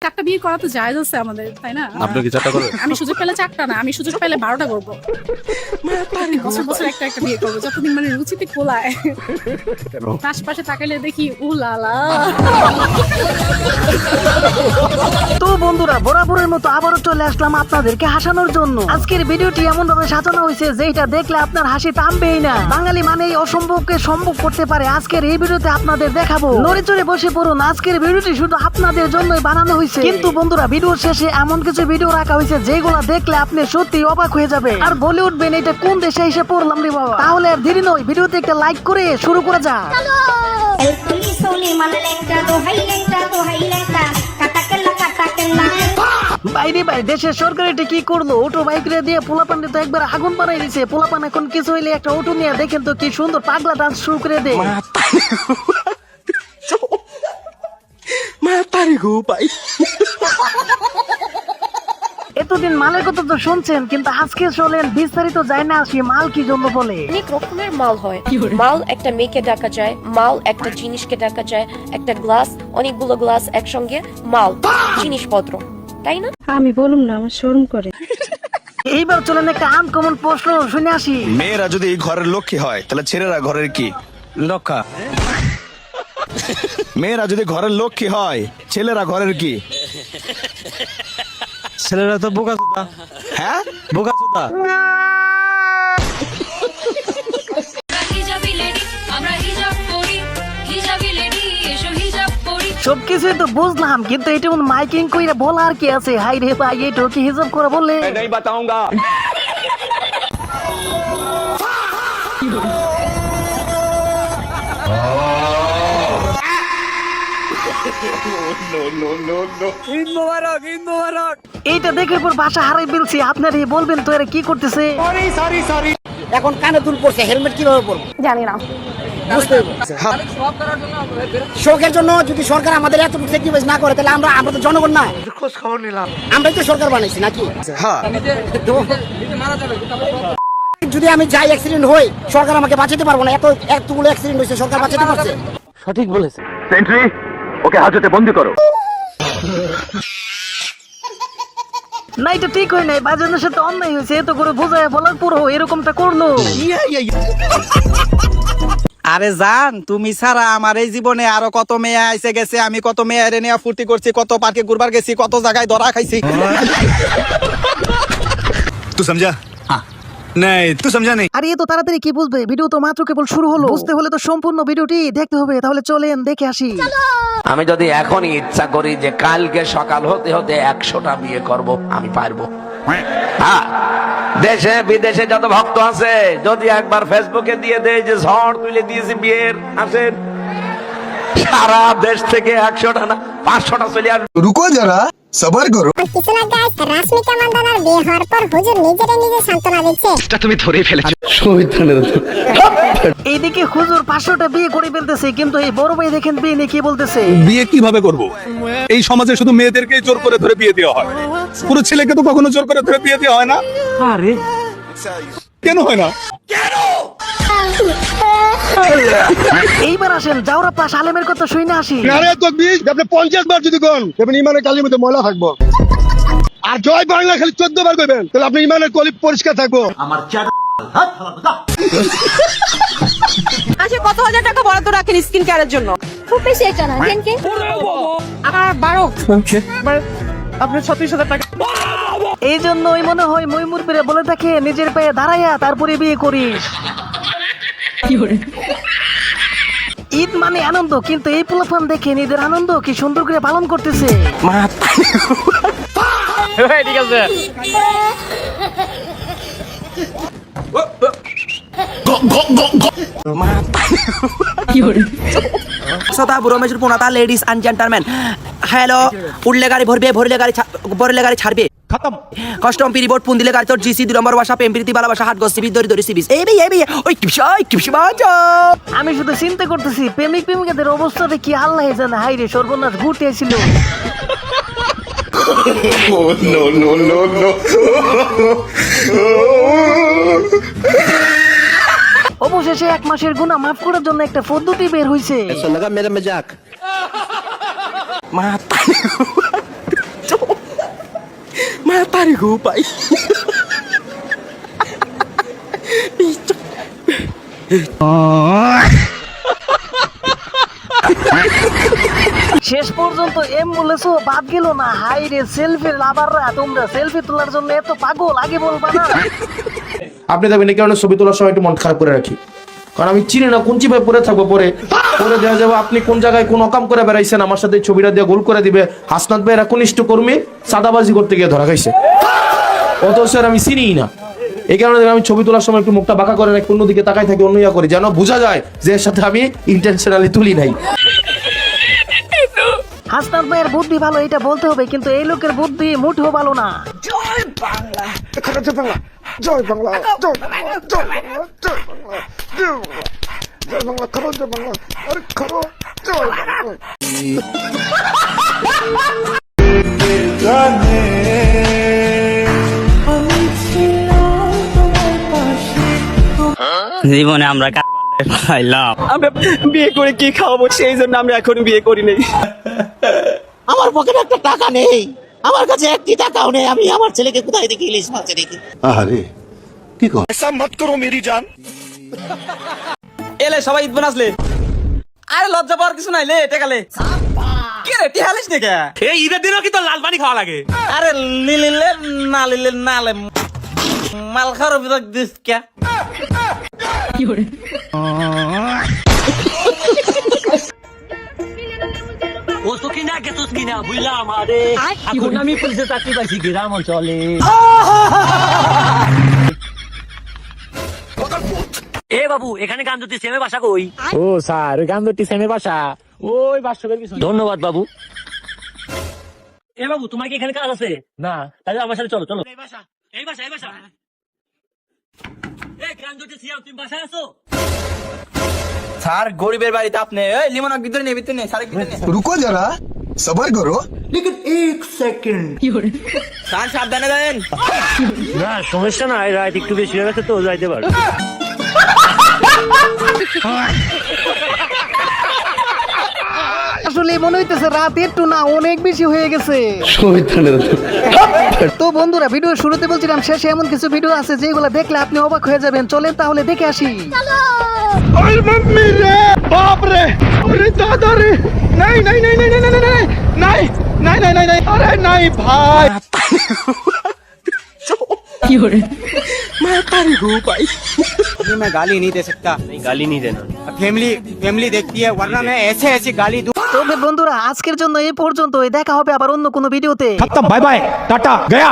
চারটা বিয়ে করা তো জায়েজ আছে আমাদের, তাই না? আপনি কি চারটা করবেন? আমি সুযোগ পেলে চারটা না, আমি সুযোগ পেলে 12টা করবো। বছর বছর একটা একটা বিয়ে করবো, যতদিন মানে রুচিতে কোলায়। আশপাশে তাকাইলে দেখি উলালা। তো বন্ধুরা, বরাবরের মতো আবারও চলে আসলাম আপনাদেরকে হাসানোর জন্য। আজকের ভিডিওটি এমন ভাবে সাজানো হয়েছে যেটা দেখলে আপনার হাসি থামবেই না। বাঙালি মানেই অসম্ভবকে সম্ভব করতে পারে। আজকের এই ভিডিওতে আপনাদের দেখাবো। নড়ে চড়ে বসে পড়ুন, আজকের ভিডিওটি শুধু আপনাদের জন্যই বানানো হয়েছে। কিন্তু বন্ধুরা, ভিডিওর শেষে এমন কিছু ভিডিও রাখা হয়েছে যেগুলো দেখলে আপনি সত্যি অবাক হয়ে যাবে আর বলে উঠবেন এটা কোন দেশে এসে পড়লাম রে বাবা। তাহলে আর দেরি নয়, ভিডিওতে একটা লাইক করে শুরু করা যাক। বাইরে ভাই, দেশের সরকার এটা কি করলো? অটো বাইক রে দিয়ে পোলাপান তো একবার আগুন বানাই দিছে। পোলাপান এখন কিছু হইলে একটা অটো নিয়ে দেখেন তো কি সুন্দর পাগলা ডান্স শুরু করে দেয়। এতদিন মালের কথা তো শুনছেন, কিন্তু আজকে চলেন বিস্তারিত যাই না আসি মাল কি জন্য বলে। অনেক রকমের মাল হয়। মাল একটা মেয়েকে ডাকা যায়, মাল একটা জিনিসকে ডাকা যায়, একটা গ্লাস, অনেকগুলো গ্লাস একসঙ্গে মাল, জিনিসপত্র, তাই না? আমি বলুম না, আমার শরম করে। এইবার চলেন একটা আনকমন প্রশ্ন শুনে আসি। মেয়েরা যদি ঘরের লক্ষ্মী হয় তাহলে ছেলেরা ঘরের কি? লক্ষা। মেয়েরা যদি ঘরের লক্ষ্মী হয় ছেলেরা ঘরের কি? ছেলেরা তো বোকা চোদা। হ্যাঁ, বোকা চোদা। সবকিছুই তো বুঝলাম, কিন্তু এটা মাইকিং কইরা বলা আর কি আছে? হাই রে ভাই, এটা কি হিসাব করে বললে? এইটা দেখে পর ভাষা হারাই ফেলছি। আপনার এই বলবেন তো এরা কি করতেছে? এখন কানে দুল পড়ছে, হেলমেট কিভাবে পরবো জানি না। বুঝতে শোকের জন্য যদি সরকার আমাদের এত স্যাক্রিফাইস না করে তাহলে আমরা তো জনগণ না, খোঁজ খবর নিলাম, আমরাই তো সরকার বানাইছি নাকি? যদি আমি যাই অ্যাক্সিডেন্ট হই, সরকার আমাকে বাঁচাতে পারবো না। এতগুলো অ্যাক্সিডেন্ট হয়েছে, সরকার বাঁচাতে পারছে? সঠিক বলেছে। সেন্ট্রি, ওকে হাজতে বন্দি করো। না, এটা ঠিক হয় নাই। বাজানোর সাথে অন্যায় হয়েছে, এত করে বোঝায় বলার পর এরকমটা করলো। আরে জান, তুমি ছাড়া আমার এই জীবনে আরো কত মেয়ে আইসে গেছে। আমি কত মেয়ে নিয়ে ফুর্তি করছি, কত পার্কে ঘুরবার গেছি, কত জায়গায় ধরা খাইছি। তুই সমঝা? নাই, তুই সমঝা নেই। আর এ তো তাড়াতাড়ি কি বুঝবে? ভিডিও তো মাত্র কেবল শুরু হলো। বুঝতে হলে তো সম্পূর্ণ ভিডিওটি দেখতে হবে। তাহলে চলেন দেখে আসি। আমি যদি এখনই ইচ্ছা করি যে কালকে সকাল হতে হতে 100টা বিয়ে করব, আমি পারবো। হ্যাঁ, দেশে বিদেশে যত ভক্ত আছে, যদি একবার ফেসবুকে দিয়ে দেয় যে ঝড় তুলে দিয়েছি বিয়ের, আসেন সারা দেশ থেকে 100টা না 500টা চলে আসবে। রুকো যারা, সবার করো। রাশমিকা মান্দানার বিয়ে হওয়ার পর হুজুর নিজেরে নিজে সান্ত্বনা দিচ্ছে। তুমি ধরে ফেলেছো। এইদিকে হুজুর 500টা বিয়ে করে ফেলতেছে, কিন্তু এই বড় ভাই দেখেন বিয়ে নিয়ে কি বলতেছে। বিয়ে কিভাবে করব? এই সমাজে শুধু মেয়েদেরকে জোর করে ধরে বিয়ে দেওয়া হয়, পুরো ছেলেকে তো কখনো জোর করে ধরে বিয়ে দেওয়া হয় না। আরে কেন হয় না? এইবার আসেন জাউরা পাশ আলেমের কথা শুনে আসি। আরে তো 20 আপনি 50 বার যদি কোন, তবে ইমানের কালির মধ্যে ময়লা থাকবো। আর জয় বাংলা খালি 14 বার কইবেন, তাহলে আপনি ইমানের কলি পরিষ্কার থাকবো। আচ্ছা, কত হাজার টাকা বরাদ্দ রাখেন স্কিন কেয়ারের জন্য? খুব বেশি একটা না, কেন আর 12 আপনার 36,000 টাকা। এই জন্যই মনে হয় মইমুর পেরে বলে থাকে নিজের পায়ে দাঁড়াইয়া তারপরে বিয়ে করিস। ঈদ মানে আনন্দ, কিন্তু এই পোলাপান দেখে নিজের আনন্দ কি সুন্দর করে পালন করতেছে। ঠিক আছে। Ladies and gentleman, hello. উঠলে গাড়ি ভরবে, ভরলে গাড়ি ছাড়বে। কাস্টম পিরিবোর্ড পুন দিলে গাড়ি তোর জিসি 2 নম্বর বাসা পেম্পিরিতি ভালোবাসা হাট গসিবি দড়ি সিবিস। এই ওই টিপসি বাজা। আমি শুধু চিন্তা করতেছি প্রেমিকাদের অবস্থাটা কি আল্লাহ জানে। হাই রে সর্বনাশ, ঘুরতে ছিল। অবশেষে 1 মাসের গুনাহ মাফ করার জন্য একটা পদ্ধতি বের হইছে। Matari ko pa. শেষ পর্যন্ত অ্যাম্বুলেন্সও বাদ গেল না। হাই রে সেলফির লাভাররা, তোমরা সেলফি তোলার জন্য এত পাগল আগে বলবা না। আপনি দেখবেন এই কারণে ছবি তোলার সময় একটু মন খারাপ করে রাখি, কারণ আমি চিনি না কোন চিপায় পরে থাকবো, পরে দেওয়া যাবো আপনি কোন জায়গায় কোন অকাম করে বেড়াইছেন, আমার সাথে ছবিটা দিয়ে গোল করে দিবে হাসনাত ভাইয়ের একনিষ্ঠ কর্মী সাদাবাজি করতে গিয়ে ধরা খাইছে, অত স্যার আমি চিনিই না। এই কারণে আমি ছবি তোলার সময় একটু মুখটা বাঁকা করে রাখি, অন্যদিকে তাকাই থাকি, অন্য ইয়া করি, যেন বোঝা যায় যে এর সাথে আমি ইন্টেনশনালি তুলি নাই। হাসনাত ভাইয়ের বুদ্ধি ভালো এটা বলতে হবে, কিন্তু এই লোকের বুদ্ধি মুঠেও ভালো না। জয় বাংলা, জয় বাংলা, জয় বাংলা, জয় বাংলা, জয় বাংলা, জয় বাংলা, জয় বাংলা, খরো জয় বাংলা, আরে খরো জয় বাংলা। জীবনে আমরা কারবারটাই পাইলাম। আমরা বিয়ে করে কি খাওয়াবো, সেই জন্য আমরা এখন বিয়ে করি নাই। আমার পকেটে একটা টাকা নেই, আমার কাছে একটি টাকাও নেই, আমি আমার ছেলেকে কোথায় দেখি ইলিশ মাছে দেখি। আরে কি কর ऐसा मत करो मेरी जान। এলে সবাই ঈদ বানাসলে, আরে লজ্জা পাওয়ার কিছু নাই, লে টেকালে কি রে টিহালিস নে কে? এই ঈদের দিনও কি তোর লাল পানি খাওয়া লাগে? আরে লিলে না লিলে না লে মাল খাওয়ার বিরক দিস কে? ও তো কিনা কে তুই কিনা বুঝলাম। আরে এখন আমি পুলিশে চাকরি পাইছি গ্রাম অঞ্চলে। এ বাবু, এখানে গান্ধী সেমের বাসা কই? ও স্যার, ওই গান্ধী সেমের বাসা ওই বাসকের পিছনে। ধন্যবাদ বাবু। এ বাবু, তোমার কি এখানে কাজ আছে? না, তাহলে আমার সাথে চলো চলো। এই বাসা এই বাসা এই বাসা। এই গান্ধী সিয়াম, তুমি বাসায় আছো? স্যার গরিবের বাড়িতে আপনি এই লিমন ভিতরে নেই, ভিতরে নেই, স্যার ভিতরে নেই। रुको जरा, सबर करो। স্যার সাবধানে দেন। না সমস্যা নাই, রাত একটু বেশি হয়ে গেছে তো, যাইতে পারো। আসলে মনে হইতেছে রাত একটু না অনেক বেশি হয়ে গেছে। তো বন্ধুরা, ভিডিও শুরুতে বলছিলাম শেষে এমন কিছু ভিডিও আছে যেগুলো দেখলে আপনি অবাক হয়ে যাবেন। চলেন তাহলে দেখে আসি। ओए मम्मी रे, बाप रे, अरे दादा रे, नहीं नहीं नहीं नहीं नहीं नहीं नहीं नहीं नहीं नहीं नहीं नहीं, अरे नहीं भाई। अभी मैं गाली नहीं दे सकता। नहीं, गाली नहीं देना। फैमिली देखती है, वरना मैं ऐसे ऐसी गाली दूं। তবে বন্ধুরা, আজকের জন্য এই পর্যন্তই। দেখা হবে আবার অন্য কোনো ভিডিওতে। Bye bye, tata, Gaya.